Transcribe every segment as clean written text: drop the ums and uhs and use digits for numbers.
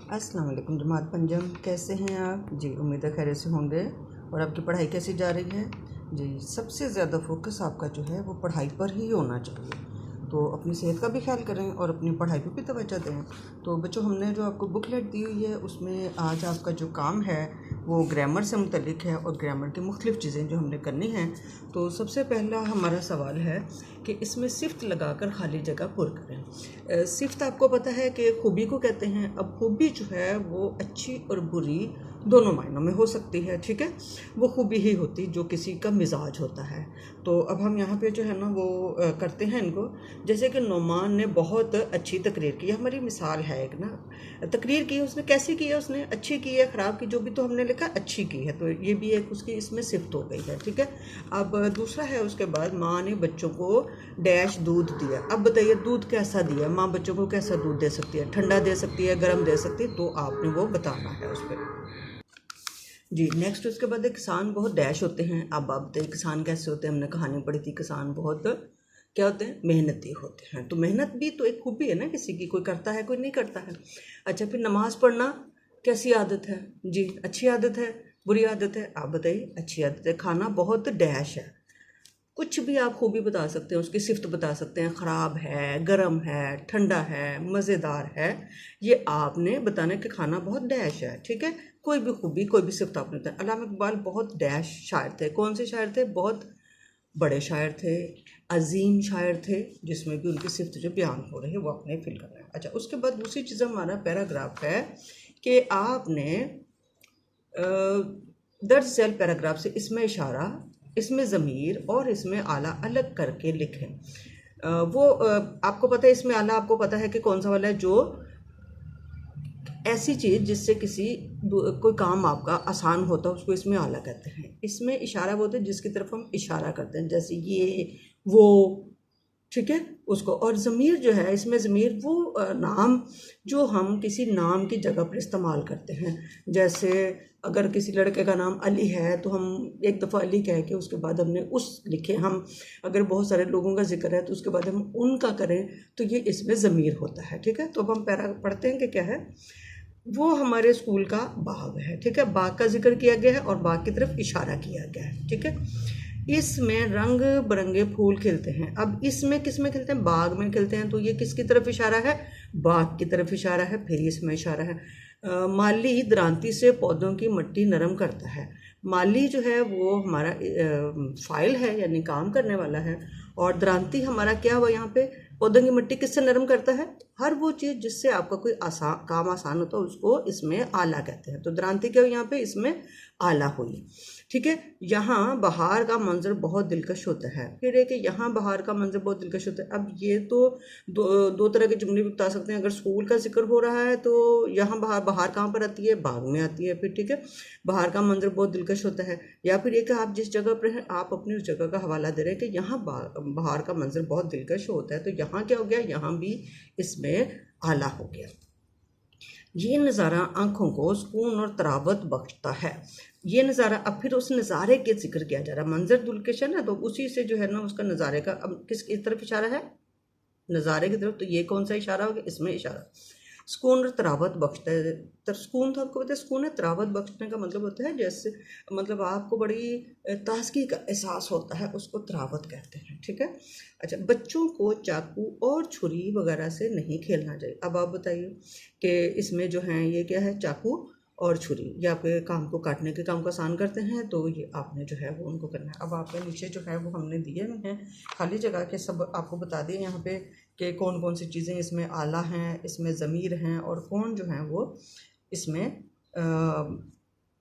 अस्सलाम वालेकुम जमात पंजम, कैसे हैं आप जी। उम्मीद है खैरियत से होंगे। और आपकी पढ़ाई कैसी जा रही है जी। सबसे ज़्यादा फोकस आपका जो है वो पढ़ाई पर ही होना चाहिए। तो अपनी सेहत का भी ख्याल करें और अपनी पढ़ाई पर भी तवज्जो दें। तो बच्चों, हमने जो आपको बुकलेट दी हुई है उसमें आज आपका जो काम है वो ग्रामर से मुतल्लिक है और ग्रामर की मुख्तलिफ़ चीज़ें जो हमने करनी हैं। तो सबसे पहला हमारा सवाल है कि इसमें सिफ्त लगाकर खाली जगह पुर करें। सिफ्त आपको पता है कि खूबी को कहते हैं। अब खूबी जो है वो अच्छी और बुरी दोनों मायनों में हो सकती है, ठीक है। वो खूबी ही होती जो किसी का मिजाज होता है। तो अब हम यहाँ पे जो है ना वो करते हैं इनको। जैसे कि नोमान ने बहुत अच्छी तकरीर की, हमारी मिसाल है एक ना। तकरीर की उसने, कैसी की है उसने, अच्छी की है, ख़राब की, जो भी तो हमने लिखा अच्छी की है। तो ये भी एक उसकी इसमें सिफ्त हो गई है, ठीक है। अब दूसरा है उसके बाद, माँ ने बच्चों को डैश दूध दिया। अब बताइए दूध कैसा दिया, माँ बच्चों को कैसा दूध दे सकती है, ठंडा दे सकती है, गर्म दे सकती है, तो आपने वो बताना है उस पर जी। नेक्स्ट उसके बाद किसान बहुत डैश होते हैं। अब आप बताइए किसान कैसे होते हैं। हमने कहानी पढ़ी थी, किसान बहुत क्या होते हैं, मेहनती होते हैं। तो मेहनत भी तो एक खूबी है ना किसी की, कोई करता है कोई नहीं करता है। अच्छा, फिर नमाज पढ़ना कैसी आदत है जी, अच्छी आदत है बुरी आदत है, आप बताइए अच्छी आदत है। खाना बहुत डैश है, कुछ भी आप खूबी बता सकते हैं, उसकी सिफ्त बता सकते हैं, ख़राब है, गर्म है, ठंडा है, मज़ेदार है, ये आपने बताना कि खाना बहुत डैश है, ठीक है। कोई भी खूबी कोई भी सिफ्त आपने बताया। अल्लामा इकबाल बहुत डैश शायर थे। कौन से शायर थे, बहुत बड़े शायर थे, अजीम शायर थे, जिसमें भी उनकी सिफ्त जो बयान हो रही है वो आपने फिल करना है। अच्छा, उसके बाद दूसरी चीज़ हमारा पैराग्राफ है कि आपने दर्ज सेल पैराग्राफ से इसमें इशारा, इसमें ज़मीर और इसमें आला अलग करके लिखें। आपको पता है इसमें आला, आपको पता है कि कौन सा वाला है, जो ऐसी चीज़ जिससे कोई काम आपका आसान होता है उसको इसमें आला कहते हैं। इसमें इशारा बोलते हैं जिसकी तरफ हम इशारा करते हैं, जैसे ये वो, ठीक है, उसको। और ज़मीर जो है, इसमें ज़मीर वो नाम जो हम किसी नाम की जगह पर इस्तेमाल करते हैं। जैसे अगर किसी लड़के का नाम अली है तो हम एक दफ़ा अली कह के उसके बाद हमने उस लिखे। हम अगर बहुत सारे लोगों का जिक्र है तो उसके बाद हम उनका करें, तो ये इसमें ज़मीर होता है, ठीक है। तो अब हम पैरा पढ़ते हैं कि क्या है। वो हमारे स्कूल का बाग है, ठीक है। बाग का जिक्र किया गया है और बाग की तरफ इशारा किया गया है, ठीक है। इसमें रंग बिरंगे फूल खिलते हैं। अब इसमें किस में खिलते हैं, बाग में खिलते हैं, तो ये किसकी तरफ इशारा है, बाग की तरफ इशारा है। फिर इसमें इशारा है माली द्रांति से पौधों की मिट्टी नरम करता है। माली जो है वो हमारा फाइल है, यानी काम करने वाला है। और द्रांति हमारा क्या हुआ यहाँ पे, पौधों की मिट्टी किससे नरम करता है, हर वो चीज़ जिससे आपका कोई काम आसान होता है उसको इसमें आला कहते हैं। तो द्रांति क्या हुई यहाँ पे, इसमें आला हुई, ठीक है। यहाँ बहार का मंजर बहुत दिलकश होता है। फिर है कि यहाँ बहार का मंजर बहुत दिलकश होता है। अब ये तो दो तरह के जुमले भी बता सकते हैं। अगर स्कूल का जिक्र हो रहा है तो यहाँ बहार कहाँ पर आती है, बाग में आती है। फिर ठीक है, बहार का मंजर बहुत दिलकश होता है। या फिर ये कि आप जिस जगह पर हैं आप अपनी उस जगह का हवाला दे रहे हैं कि यहाँ बहार का मंजर बहुत दिलकश होता है। तो यहाँ क्या हो गया, यहाँ भी इसमें आला हो गया। ये नज़ारा आँखों को सुकून और तरावत बख्शता है। ये नज़ारा, अब फिर उस नज़ारे के जिक्र किया जा रहा है। मंजर दुलकश है ना, तो उसी से जो है ना उसका नज़ारे का, अब किस तरफ इशारा है, नज़ारे की तरफ। तो ये कौन सा इशारा हो गया, इसमें इशारा। सुकून और तरावत बख्शता है। सुकून तो आपको पता है, सुकून है, तरावत बख्शने का मतलब होता है जैसे, मतलब आपको बड़ी ताजगी का एहसास होता है, उसको तरावत कहते हैं, ठीक है। अच्छा, बच्चों को चाकू और छुरी वगैरह से नहीं खेलना चाहिए। अब आप बताइए कि इसमें जो है ये क्या है, चाकू और छुरी, ये आपके काम को काटने के काम को आसान करते हैं, तो ये आपने जो है वो उनको करना है। अब आपके नीचे जो है वो हमने दिए हुए हैं खाली जगह के, सब आपको बता दिए यहाँ पे कि कौन कौन सी चीज़ें इसमें आला हैं, इसमें ज़मीर हैं, और कौन जो हैं वो इसमें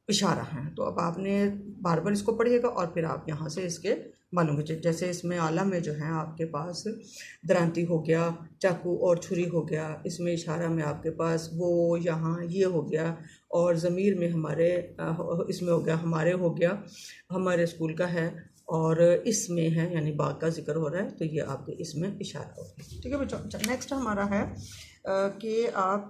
इशारा हैं। तो अब आपने बार बार इसको पढ़िएगा और फिर आप यहाँ से इसके मालूम कीजिए। जैसे इसमें आला में जो है आपके पास द्रांति हो गया, चाकू और छुरी हो गया, इसमें इशारा में आपके पास वो, यहाँ ये हो गया, और ज़मीर में हमारे इसमें हो गया, हमारे हो गया, हमारे स्कूल का है, और इसमें है यानी बाग का जिक्र हो रहा है, तो ये आपके इसमें इशारा हो गया, ठीक है बच्चों। नेक्स्ट हमारा है कि आप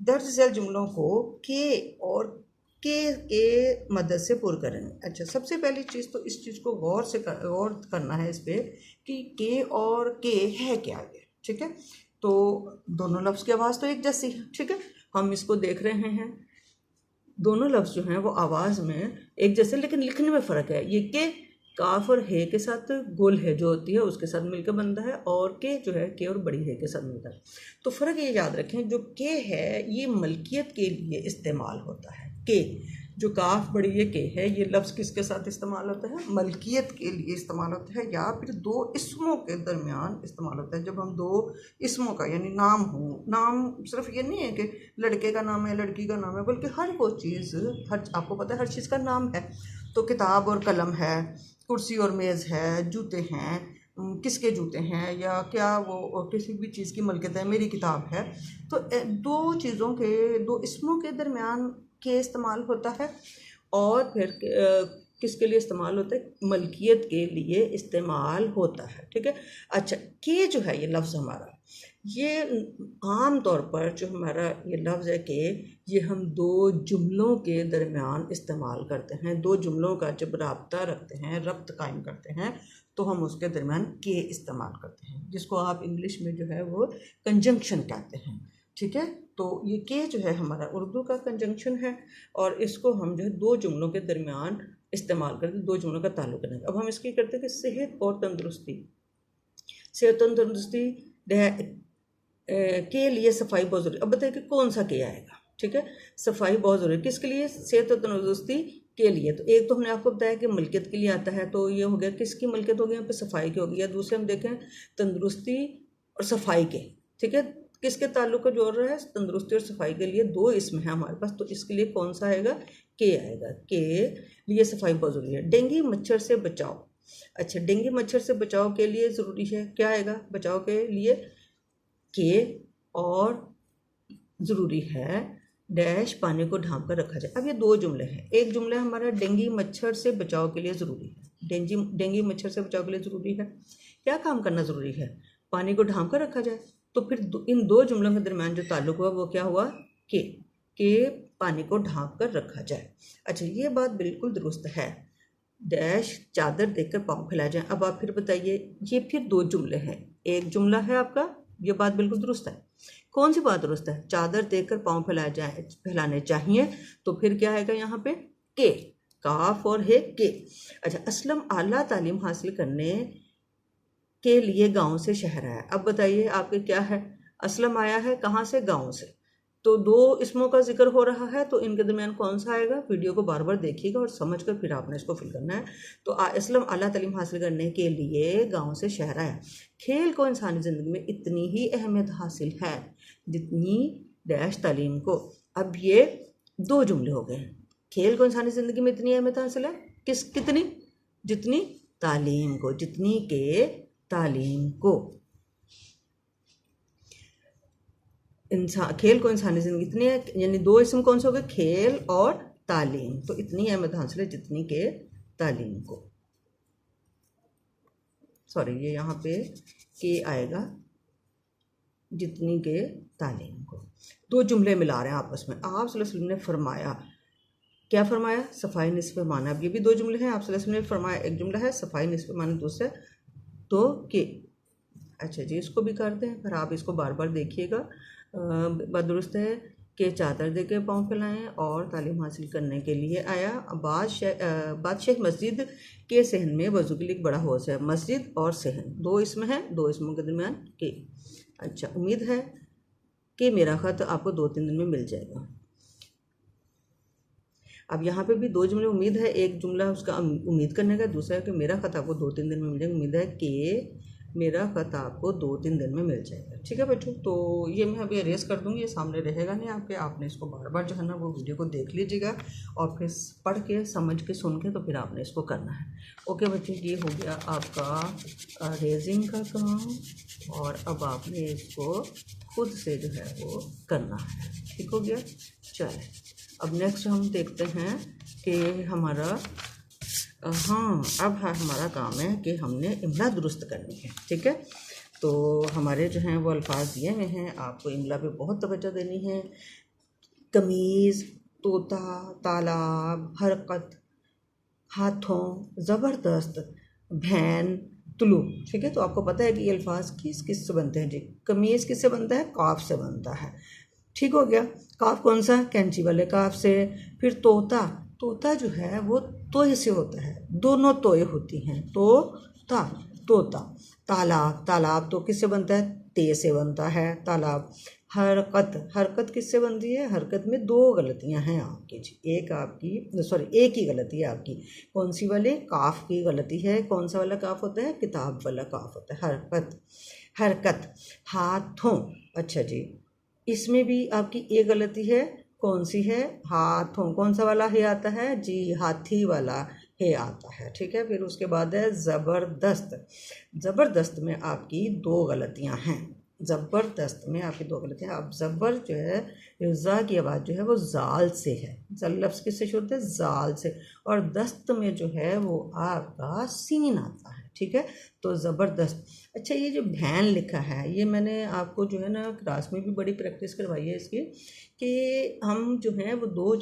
दर्ज झेल जुमलों को के और के मदद से पुर करें। अच्छा, सबसे पहली चीज़ तो इस चीज़ को गौर करना है इस पर कि के और के है क्या ये, ठीक है। तो दोनों लफ्ज़ की आवाज़ तो एक जैसी है, ठीक है। हम इसको देख रहे हैं, दोनों लफ्ज़ जो हैं वो आवाज़ में एक जैसे लेकिन लिखने में फ़र्क है। ये के काफ और हे के साथ गोल है जो होती है उसके साथ मिलकर बनता है, और के जो है के और बड़ी है के साथ मिलता है। तो फ़र्क ये याद रखें, जो के है ये मलकियत के लिए इस्तेमाल होता है। के जो काफ बड़ी है के है, ये लफ्ज़ किसके साथ इस्तेमाल होता है? मलकियत के लिए इस्तेमाल होता है, या फिर दो इसमों के दरमियान इस्तेमाल होता है। जब हम दो इसमों का यानी नाम हो, नाम सिर्फ ये नहीं है कि लड़के का नाम है लड़की का नाम है, बल्कि हर वो चीज़, हर आपको पता है हर चीज़ का नाम है। तो किताब और कलम है, कुर्सी और मेज़ है, जूते हैं, किसके जूते हैं, या क्या वो किसी भी चीज़ की मलकियत है, मेरी किताब है। तो दो चीज़ों के, दो इसमों के दरमियान के इस्तेमाल होता है, और फिर किसके लिए इस्तेमाल होता है? मलकियत के लिए इस्तेमाल होता है। ठीक है। अच्छा, के जो है ये लफ्ज़ हमारा, ये आम तौर पर जो हमारा ये लफ्ज़ है के, ये हम दो जुमलों के दरमियान इस्तेमाल करते हैं। दो जुमलों का जब राब्ता रखते हैं, रब्त कायम करते हैं, तो हम उसके दरमियान के इस्तेमाल करते हैं, जिसको आप इंग्लिश में जो है वो कंजंक्शन कहते हैं। ठीक है। तो ये के जो है हमारा उर्दू का कंजंक्शन है, और इसको हम जो है दो जुमलों के दरमियान इस्तेमाल करते हैं, दो जुमलों का ताल्लुक करेंगे। अब हम इसकी करते हैं कि सेहत और तंदुरुस्ती। सेहत और तंदुरुस्ती के लिए सफाई बहुत ज़रूरी। अब बताइए कि कौन सा के आएगा? ठीक है, सफाई बहुत ज़रूरी है। किसके लिए? सेहत और तंदुरुस्ती के लिए। तो एक तो हमने आपको बताया कि मलकियत के लिए आता है, तो ये हो गया किसकी मलकियत होगी? यहाँ पे सफाई की होगी। या दूसरे हम देखें तंदुरुस्ती और सफाई के। ठीक है, किसके ताल्लुक को जोड़ रहा है? तंदुरुस्ती और सफाई के लिए दो इसम है हमारे पास, तो इसके लिए कौन सा आएगा? के आएगा। के लिए सफाई बहुत ज़रूरी है। डेंगू मच्छर से बचाओ। अच्छा, डेंगू मच्छर से बचाव के लिए ज़रूरी है, क्या आएगा बचाव के लिए? के, और ज़रूरी है डैश पानी को ढांप कर रखा जाए। अब ये दो जुमले हैं। एक जुमला हमारा डेंगू मच्छर से बचाव के लिए ज़रूरी है। डेंगू मच्छर से बचाव के लिए ज़रूरी है, क्या काम करना ज़रूरी है? पानी को ढांप कर रखा जाए। तो फिर इन दो जुमलों के दरमियान जो ताल्लुक हुआ वो क्या हुआ? के पानी को ढांप कर रखा जाए। अच्छा, ये बात बिल्कुल दुरुस्त है। डैश चादर देकर पाँव फैलाए जाए। अब आप फिर बताइए, ये फिर दो जुमले हैं। एक जुमला है आपका, ये बात बिल्कुल दुरुस्त है। कौन सी बात दुरुस्त है? चादर देकर पाँव फैलाने चाहिए। तो फिर क्या आएगा यहाँ पे? के, काफ और है के। अच्छा, असलम आला तालीम हासिल करने के लिए गांव से शहर आया। अब बताइए आपके क्या है? असलम आया है कहाँ से? गांव से। तो दो इसमों का जिक्र हो रहा है, तो इनके दरमियान कौन सा आएगा? वीडियो को बार बार देखिएगा और समझ कर फिर आपने इसको फिल करना है। तो असलम आला तालीम हासिल करने के लिए गांव से शहर आया। खेल को इंसानी ज़िंदगी में इतनी ही अहमियत हासिल है जितनी डैश तालीम को। अब ये दो जुमले हो गए। खेल को इंसानी ज़िंदगी में इतनी अहमियत हासिल है, कितनी? जितनी तालीम को, जितनी के तालीम को। खेल को इंसानी ज़िंदगी इतनी है, यानी दो इसम कौन से हो गए? खेल और तालीम। तो इतनी अहमियत हासिल है जितनी के तालीम को। सॉरी, ये यहाँ पे के आएगा, जितनी के तालीम को। दो जुमले मिला रहे हैं आपस में। आप सल्लल्लाहु अलैहि वसल्लम ने फरमाया, क्या फरमाया? सफाई निस्फ़ माना। अब ये भी दो जुमले हैं। आप सल्लल्लाहु अलैहि वसल्लम ने फरमाया, एक जुमला है सफाई निस्फ़ माना, दूसरा तो के। अच्छा जी, इसको भी करते हैं, फिर आप इसको बार बार देखिएगा। बात दुरुस्त है कि चादर दे के पाँव फैलाएँ और तालीम हासिल करने के लिए आया। बादशाह मस्जिद के सहन में वज़ू के लिए एक बड़ा हौज़ है। मस्जिद और सहन दो इसम है, दो इसमों के दरमियान के। अच्छा, उम्मीद है कि मेरा ख़त आपको 2-3 दिन में मिल जाएगा। अब यहाँ पे भी दो जुमले उम्मीद है, एक जुमला उसका उम्मीद करने का, दूसरा है कि मेरा ख़त आपको 2-3 दिन में मिल जाएगा। उम्मीद है कि मेरा ख़त आपको 2-3 दिन में मिल जाएगा। ठीक है बच्चों, तो ये मैं अभी अरेज कर दूँगी, ये सामने रहेगा नहीं आपके। आपने इसको बार बार जो है ना वो वीडियो को देख लीजिएगा, और फिर पढ़ के समझ के सुन के तो फिर आपने इसको करना है। ओके बच्चों, ये हो गया आपका अरेजिंग का काम, और अब आपने इसको खुद से जो है वो करना है। ठीक हो गया? चलें, अब नेक्स्ट हम देखते हैं कि हमारा अब हमारा काम है कि हमने इमला दुरुस्त करनी है। ठीक है, तो हमारे जो हैं वो अल्फाज दिए हुए हैं, आपको इमला पे बहुत तवज्जो देनी है। कमीज़, तोता, तालाब, हरकत, हाथों, ज़बरदस्त, भैन, तुलू। ठीक है, तो आपको पता है कि ये अल्फाज किस किस से बनते हैं जी। कमीज़ किससे बनता है? काफ से बनता है। ठीक हो गया। काफ कौन सा, कैंची वाले काफ से। फिर तोता, तोता जो है वो तोय से होता है, दोनों तोय होती हैं, ता तोता। तालाब, तालाब तो किससे बनता है, ते से बनता है तालाब। हरकत, हरकत किससे बनती है, हरकत में दो गलतियां हैं आपकी जी, एक आपकी सॉरी एक ही गलती है आपकी। कौन सी वाले, काफ की गलती है। कौन सा वाला काफ होता है, किताब वाला काफ होता है, हरकत, हरकत। हाथों, अच्छा जी, इसमें भी आपकी एक गलती है। कौन सी है, हाथों, कौन सा वाला है आता है जी, हाथी वाला है आता है, ठीक है। फिर उसके बाद है ज़बरदस्त, ज़बरदस्त में आपकी दो गलतियां हैं, ज़बरदस्त में आपकी दो गलतियां। अब ज़बर जो है, ज़ा की आवाज़ जो है वो जाल से है, जल लफ्ज़ किससे शुरू होता है, जाल से, और दस्त में जो है वो आपका सीन आता है, ठीक है। तो ज़बरदस्त। अच्छा, ये जो भैन लिखा है, ये मैंने आपको जो है ना क्लास में भी बड़ी प्रैक्टिस करवाई है इसकी, कि हम जो है वो दो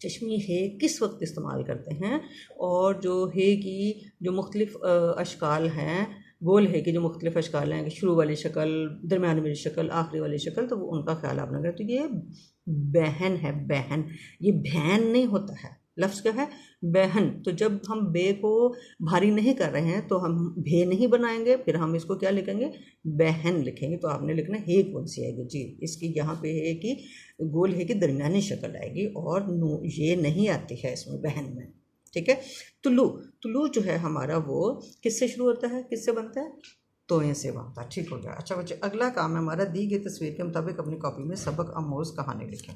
चश्मी है किस वक्त इस्तेमाल करते हैं, और जो है की जो मुख्तलिफ अशकाल हैं, गोल है कि जो मुख्तलिफ अशकाल हैं, कि शुरू वाली शक्ल, दरमियान वाली शक्ल, आखिरी वाली शक्ल, तो वो उनका ख्याल आप ना करें। तो ये बहन है, बहन, ये भैन नहीं होता है, लफ्ज़ क्या है, बहन। तो जब हम बे को भारी नहीं कर रहे हैं तो हम भे नहीं बनाएंगे, फिर हम इसको क्या लिखेंगे, बहन लिखेंगे। तो आपने लिखना है कौन सी आएगी जी, इसकी यहाँ पे है कि गोल है कि दरमियानी शक्ल आएगी, और ये नहीं आती है इसमें बहन में, ठीक है। तुलू, तुलू जो है हमारा वो किससे शुरू होता है, किससे बनता है, तोए से बनता है, ठीक हो गया। अच्छा बच्चे, अगला काम है हमारा, दी गई तस्वीर के मुताबिक अपनी कॉपी में सबक आमोज़ कहानी लिखें।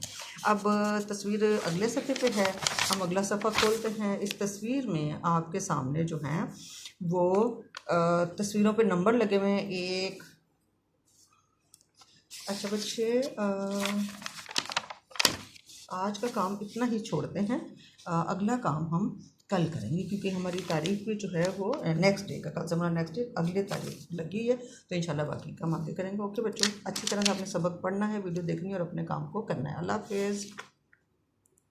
अब तस्वीर अगले सफ़े पे है, हम अगला सफ़ा खोलते हैं। इस तस्वीर में आपके सामने जो हैं वो तस्वीरों पे नंबर लगे हुए हैं, एक। अच्छा बच्चे, आज का काम इतना ही छोड़ते हैं, अगला काम हम कल करेंगे, क्योंकि हमारी तारीख भी जो है वो नेक्स्ट डे का, कल से हमारा नेक्स्ट डे अगले तारीख लगी है, तो इंशाल्लाह बाकी काम आगे करेंगे। ओके बच्चों, अच्छी तरह से आपने सबक पढ़ना है, वीडियो देखनी है और अपने काम को करना है। अल्लाह हाफिज़।